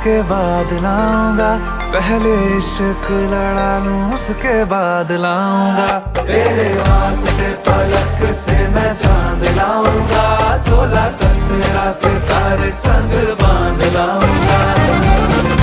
उसके बाद लाऊंगा, पहले इश्क लड़ा लूं उसके बाद लाऊंगा। तेरे वास्ते फलक से मैं चांद लाऊंगा, 16-17 सितारे संग बांध लाऊंगा।